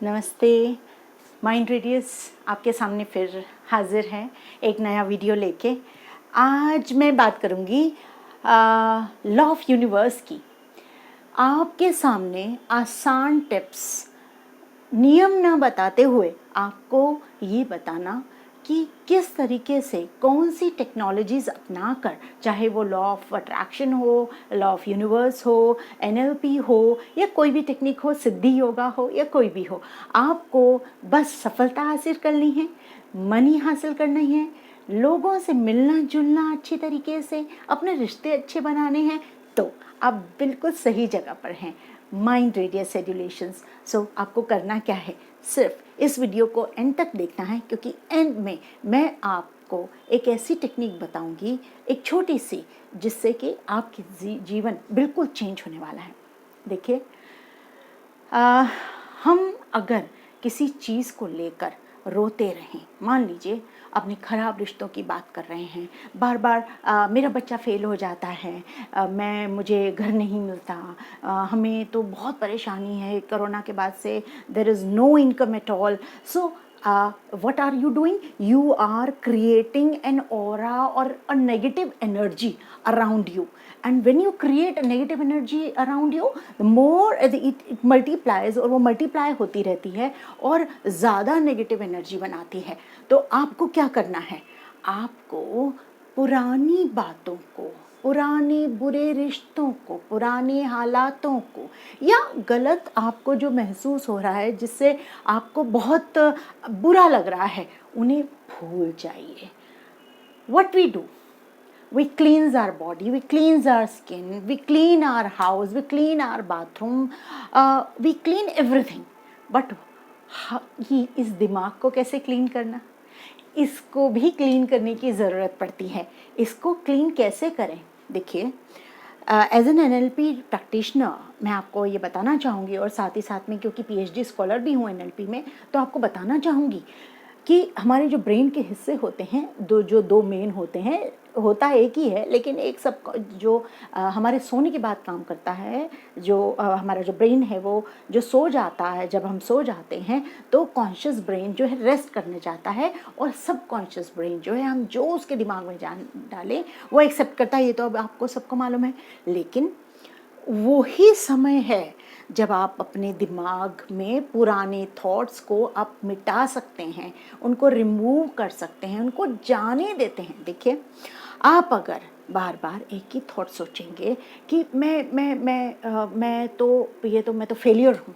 नमस्ते। Mind radius आपके सामने फिर हाजिर है एक नया वीडियो लेके। आज मैं बात करूँगी लॉ ऑफ यूनिवर्स की। आपके सामने आसान टिप्स, नियम ना बताते हुए आपको ये बताना कि किस तरीके से कौन सी टेक्नोलॉजीज़ अपना कर, चाहे वो लॉ ऑफ अट्रैक्शन हो, लॉ ऑफ यूनिवर्स हो, एनएलपी हो या कोई भी टेक्निक हो, सिद्धि योगा हो या कोई भी हो, आपको बस सफलता हासिल करनी है, मनी हासिल करना है, लोगों से मिलना जुलना अच्छी तरीके से, अपने रिश्ते अच्छे बनाने हैं, तो आप बिल्कुल सही जगह पर हैं। Mind radius सेड्यूलेशंस। सो आपको करना क्या है, सिर्फ इस वीडियो को एंड तक देखना है, क्योंकि एंड में मैं आपको एक ऐसी टेक्निक बताऊंगी, एक छोटी सी, जिससे कि आपकी जीवन बिल्कुल चेंज होने वाला है। देखिए, हम अगर किसी चीज़ को लेकर रोते रहें, मान लीजिए अपने ख़राब रिश्तों की बात कर रहे हैं, बार बार मेरा बच्चा फेल हो जाता है, मुझे घर नहीं मिलता, हमें तो बहुत परेशानी है, कोरोना के बाद से there is no income at all. So what are you doing? You are creating an aura or a negative energy around you, and when you create a negative energy around you, the more it multiplies, और वो multiply होती रहती है और ज़्यादा negative energy बनाती है। तो आपको क्या करना है, आपको पुरानी बातों को, पुराने बुरे रिश्तों को, पुराने हालातों को, या गलत आपको जो महसूस हो रहा है, जिससे आपको बहुत बुरा लग रहा है, उन्हें भूल जाइए। What we do? We cleanse our body, we cleanse our skin, we clean our house, we clean our bathroom, we clean everything. But इस दिमाग को कैसे क्लीन करना, इसको भी क्लीन करने की ज़रूरत पड़ती है। इसको क्लीन कैसे करें, देखिए, एज एन एनएलपी प्रैक्टिशनर मैं आपको ये बताना चाहूँगी, और साथ ही साथ में क्योंकि पीएचडी स्कॉलर भी हूँ एनएलपी में, तो आपको बताना चाहूँगी कि हमारे जो ब्रेन के हिस्से होते हैं, दो मेन होते हैं, होता एक ही है, लेकिन एक सब जो हमारे सोने के बाद काम करता है, जो हमारा जो ब्रेन है वो जो सो जाता है, जब हम सो जाते हैं तो कॉन्शियस ब्रेन जो है रेस्ट करने जाता है, और सब कॉन्शियस ब्रेन जो है हम जो उसके दिमाग में जान डालें वो एक्सेप्ट करता है। ये तो अब आपको सबको मालूम है, लेकिन वही समय है जब आप अपने दिमाग में पुराने थॉट्स को आप मिटा सकते हैं, उनको रिमूव कर सकते हैं, उनको जाने देते हैं। देखिए, आप अगर बार बार एक ही थॉट सोचेंगे कि मैं तो फेलियर हूँ,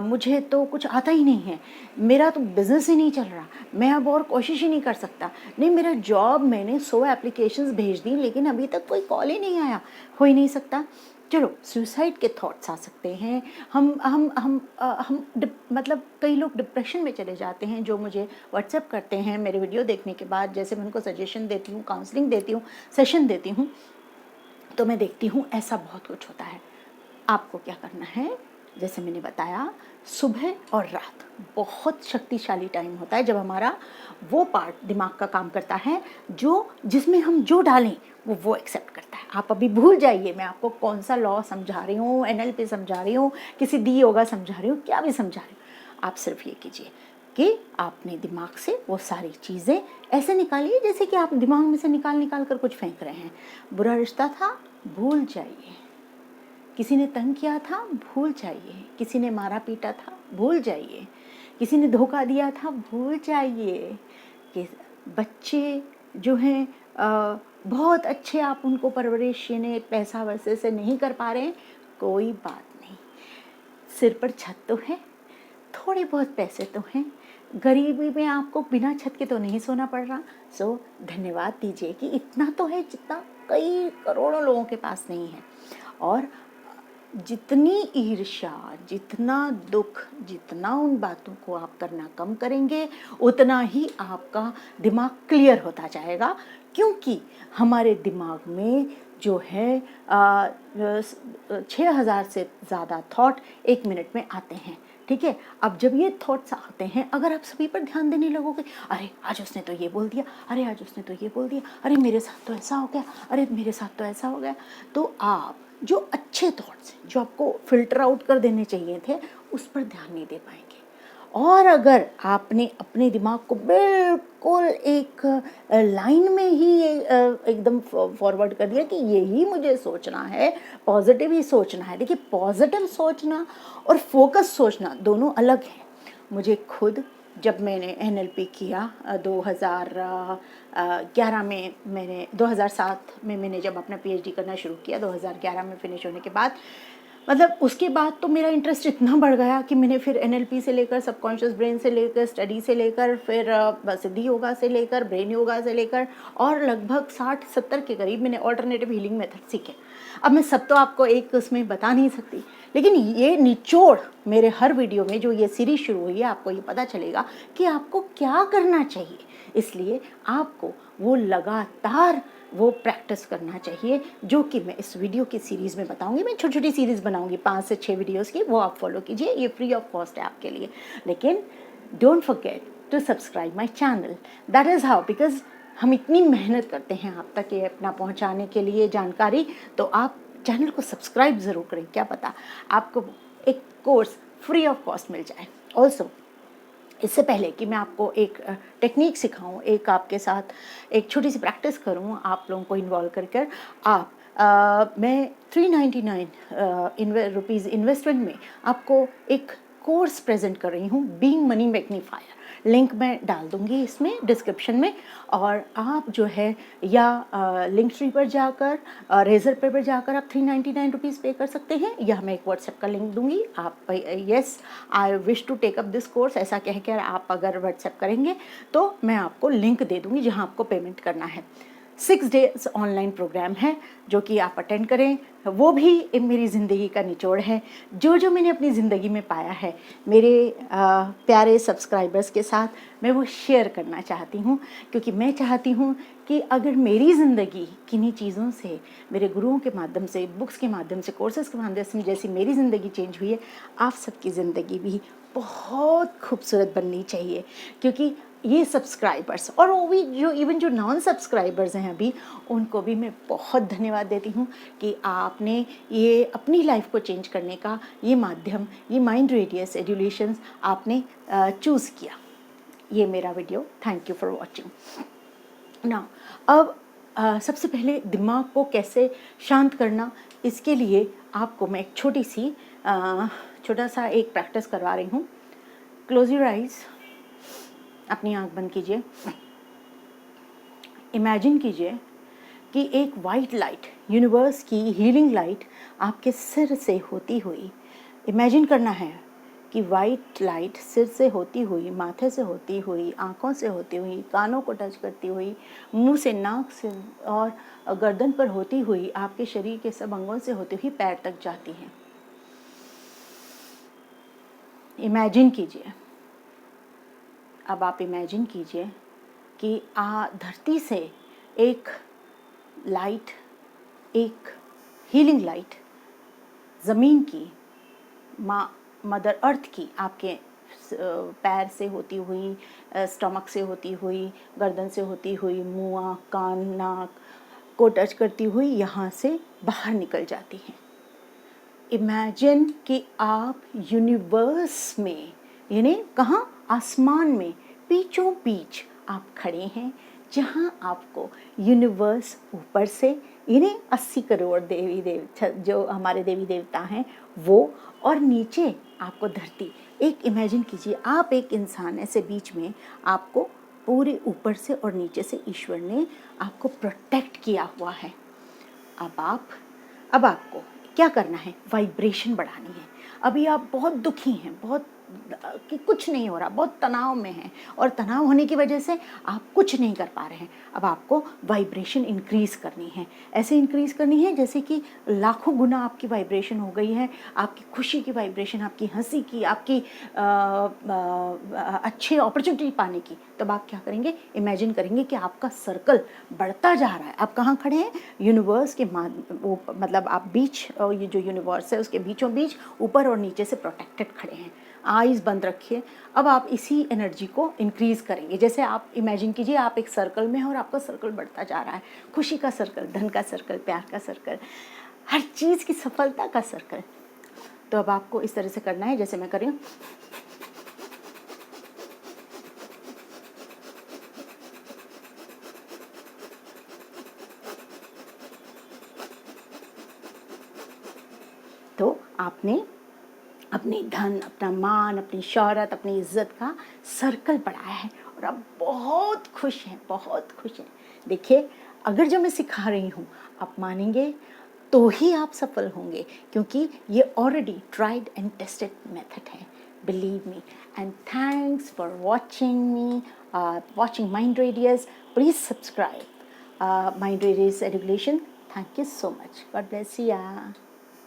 मुझे तो कुछ आता ही नहीं है, मेरा तो बिज़नेस ही नहीं चल रहा, मैं अब और कोशिश ही नहीं कर सकता, नहीं मेरा जॉब, मैंने 100 एप्लीकेशंस भेज दी लेकिन अभी तक कोई कॉल ही नहीं आया, हो ही नहीं सकता, चलो सुसाइड के थॉट्स आ सकते हैं। मतलब कई लोग डिप्रेशन में चले जाते हैं, जो मुझे व्हाट्सएप करते हैं मेरे वीडियो देखने के बाद। जैसे मैं उनको सजेशन देती हूँ, काउंसलिंग देती हूँ, सेशन देती हूँ, तो मैं देखती हूँ ऐसा बहुत कुछ होता है। आपको क्या करना है, जैसे मैंने बताया, सुबह और रात बहुत शक्तिशाली टाइम होता है, जब हमारा वो पार्ट दिमाग का काम करता है जिसमें हम जो डालें वो एक्सेप्ट करता है। आप अभी भूल जाइए मैं आपको कौन सा लॉ समझा रही हूँ, एनएलपी समझा रही हूँ, किसी दी योगा समझा रही हूँ, क्या भी समझा रही हूँ। आप सिर्फ ये कीजिए कि आपने दिमाग से वो सारी चीज़ें ऐसे निकालिए जैसे कि आप दिमाग में से निकाल कर कुछ फेंक रहे हैं। बुरा रिश्ता था, भूल जाइए। किसी ने तंग किया था, भूल जाइए। किसी ने मारा पीटा था, भूल जाइए। किसी ने धोखा दिया था, भूल जाइए। कि बच्चे जो हैं बहुत अच्छे, आप उनको परवरिश यानी पैसा वैसे से नहीं कर पा रहे हैं, कोई बात नहीं, सिर पर छत तो है, थोड़े बहुत पैसे तो हैं, गरीबी में आपको बिना छत के तो नहीं सोना पड़ रहा। सो धन्यवाद दीजिए कि इतना तो है जितना कई करोड़ों लोगों के पास नहीं है। और जितनी ईर्ष्या, जितना दुख, जितना उन बातों को आप करना कम करेंगे, उतना ही आपका दिमाग क्लियर होता जाएगा, क्योंकि हमारे दिमाग में जो है 6000 से ज़्यादा थॉट 1 मिनट में आते हैं। ठीक है, अब जब ये थॉट्स आते हैं, अगर आप सभी पर ध्यान देने लगोगे, अरे आज उसने तो ये बोल दिया, अरे आज उसने तो ये बोल दिया, अरे मेरे साथ तो ऐसा हो गया, अरे मेरे साथ तो ऐसा हो गया, तो आप जो अच्छे थॉट्स हैं, जो आपको फिल्टर आउट कर देने चाहिए थे, उस पर ध्यान नहीं दे पाएंगे। और अगर आपने अपने दिमाग को बिल्कुल एक लाइन में ही एकदम फॉरवर्ड कर दिया कि यही मुझे सोचना है, पॉजिटिव ही सोचना है। देखिए, पॉजिटिव सोचना और फोकस सोचना दोनों अलग हैं। मुझे खुद, जब मैंने NLP किया 2011 में, मैंने 2007 में मैंने जब अपना PhD करना शुरू किया, 2011 में फिनिश होने के बाद, मतलब उसके बाद तो मेरा इंटरेस्ट इतना बढ़ गया कि मैंने फिर NLP से लेकर, सबकॉन्शियस ब्रेन से लेकर, स्टडी से लेकर, फिर सिद्धि योगा से लेकर, ब्रेन योगा से लेकर, और लगभग 60-70 के करीब मैंने ऑल्टरनेटिव हीलिंग मेथड सीखे। अब मैं सब तो आपको एक उसमें बता नहीं सकती, लेकिन ये निचोड़ मेरे हर वीडियो में जो ये सीरीज शुरू हुई है, आपको ये पता चलेगा कि आपको क्या करना चाहिए। इसलिए आपको वो लगातार वो प्रैक्टिस करना चाहिए, जो कि मैं इस वीडियो की सीरीज़ में बताऊंगी। मैं छोटी छोटी सीरीज़ बनाऊंगी 5 से 6 वीडियोस की, वो आप फॉलो कीजिए, ये फ्री ऑफ कॉस्ट है आपके लिए। लेकिन don't forget to subscribe my channel, that is how, because हम इतनी मेहनत करते हैं आप तक ये अपना पहुंचाने के लिए जानकारी, तो आप चैनल को सब्सक्राइब ज़रूर करें। क्या पता आपको एक कोर्स फ्री ऑफ कॉस्ट मिल जाए। ऑल्सो, इससे पहले कि मैं आपको एक टेक्निक सिखाऊं, एक आपके साथ एक छोटी सी प्रैक्टिस करूं, आप लोगों को इन्वॉल्व कर आप मैं 399 रुपीज़ इन्वेस्टमेंट में आपको एक कोर्स प्रेजेंट कर रही हूं, बीइंग मनी मैग्नीफायर। लिंक मैं डाल दूंगी इसमें डिस्क्रिप्शन में, और आप जो है या लिंक ट्री पर जाकर, रेजर पे पर जाकर आप 399 रुपीज़ पे कर सकते हैं, या मैं एक व्हाट्सएप का लिंक दूंगी। आप yes I wish to take up this course ऐसा कह कर आप अगर व्हाट्सएप करेंगे तो मैं आपको लिंक दे दूंगी जहां आपको पेमेंट करना है। 6 डेज ऑनलाइन प्रोग्राम है जो कि आप अटेंड करें। वो भी मेरी ज़िंदगी का निचोड़ है, जो मैंने अपनी ज़िंदगी में पाया है मेरे प्यारे सब्सक्राइबर्स के साथ, मैं वो शेयर करना चाहती हूँ। क्योंकि मैं चाहती हूँ कि अगर मेरी ज़िंदगी किन्हीं चीज़ों से, मेरे गुरुओं के माध्यम से, बुक्स के माध्यम से, कोर्सेज़ के माध्यम से जैसी मेरी ज़िंदगी चेंज हुई है, आप सबकी ज़िंदगी भी बहुत खूबसूरत बननी चाहिए। क्योंकि ये सब्सक्राइबर्स, और वो भी जो इवन जो नॉन सब्सक्राइबर्स हैं अभी, उनको भी मैं बहुत धन्यवाद देती हूँ कि आपने ये अपनी लाइफ को चेंज करने का ये माध्यम, ये माइंड रेडियस एजुलेशंस आपने चूज़ किया। ये मेरा video, thank you for watching. Now, अब सबसे पहले दिमाग को कैसे शांत करना, इसके लिए आपको मैं एक छोटा सा एक प्रैक्टिस करवा रही हूँ। क्लोज योर आइज़, अपनी आंख बंद कीजिए। इमेजिन कीजिए कि एक वाइट लाइट, यूनिवर्स की हीलिंग लाइट आपके सिर से होती हुई, इमेजिन करना है कि वाइट लाइट सिर से होती हुई, माथे से होती हुई, आँखों से होती हुई, कानों को टच करती हुई, मुंह से, नाक से और गर्दन पर होती हुई, आपके शरीर के सब अंगों से होती हुई पैर तक जाती है। इमेजिन कीजिए। अब आप इमेजिन कीजिए कि धरती से एक लाइट, एक हीलिंग लाइट, ज़मीन की, मदर अर्थ की, आपके पैर से होती हुई, स्टमक से होती हुई, गर्दन से होती हुई, मुँह, आँख, कान, नाक को टच करती हुई यहाँ से बाहर निकल जाती हैं। इमेजिन कि आप यूनिवर्स में, यानी कहाँ, आसमान में बीचों बीच आप खड़े हैं, जहाँ आपको यूनिवर्स ऊपर से, यानी 80 करोड़ देवी देवता जो हमारे देवी देवता हैं वो, और नीचे आपको धरती। एक इमेजिन कीजिए, आप एक इंसान, ऐसे बीच में आपको पूरे ऊपर से और नीचे से ईश्वर ने आपको प्रोटेक्ट किया हुआ है। अब आपको क्या करना है, वाइब्रेशन बढ़ानी है। अभी आप बहुत दुखी हैं, बहुत कि कुछ नहीं हो रहा, बहुत तनाव में हैं, और तनाव होने की वजह से आप कुछ नहीं कर पा रहे हैं। अब आपको वाइब्रेशन इंक्रीज़ करनी है, ऐसे इंक्रीज़ करनी है जैसे कि लाखों गुना आपकी वाइब्रेशन हो गई है, आपकी खुशी की वाइब्रेशन, आपकी हंसी की, आपकी अच्छे अपॉर्चुनिटी पाने की। तब आप क्या करेंगे, इमेजिन करेंगे कि आपका सर्कल बढ़ता जा रहा है। आप कहाँ खड़े हैं, यूनिवर्स के वो मतलब आप बीच, ये जो यूनिवर्स है उसके बीचों बीच ऊपर और नीचे से प्रोटेक्टेड खड़े हैं। आईज बंद रखिए। अब आप इसी एनर्जी को इंक्रीज़ करेंगे। जैसे आप इमेजिन कीजिए आप एक सर्कल में हैं और आपका सर्कल बढ़ता जा रहा है, खुशी का सर्कल, धन का सर्कल, प्यार का सर्कल, हर चीज़ की सफलता का सर्कल। तो अब आपको इस तरह से करना है जैसे मैं कर रही हूँ। तो आपने अपनी धन, अपना मान, अपनी शौहरत, अपनी इज्जत का सर्कल बढ़ाया है और आप बहुत खुश हैं, बहुत खुश हैं। देखिए, अगर जो मैं सिखा रही हूँ आप मानेंगे तो ही आप सफल होंगे, क्योंकि ये already tried and tested method है, believe me. And thanks for watching me, watching Mind Radius. Please subscribe Mind Radius Education. Thank you so much. God bless you.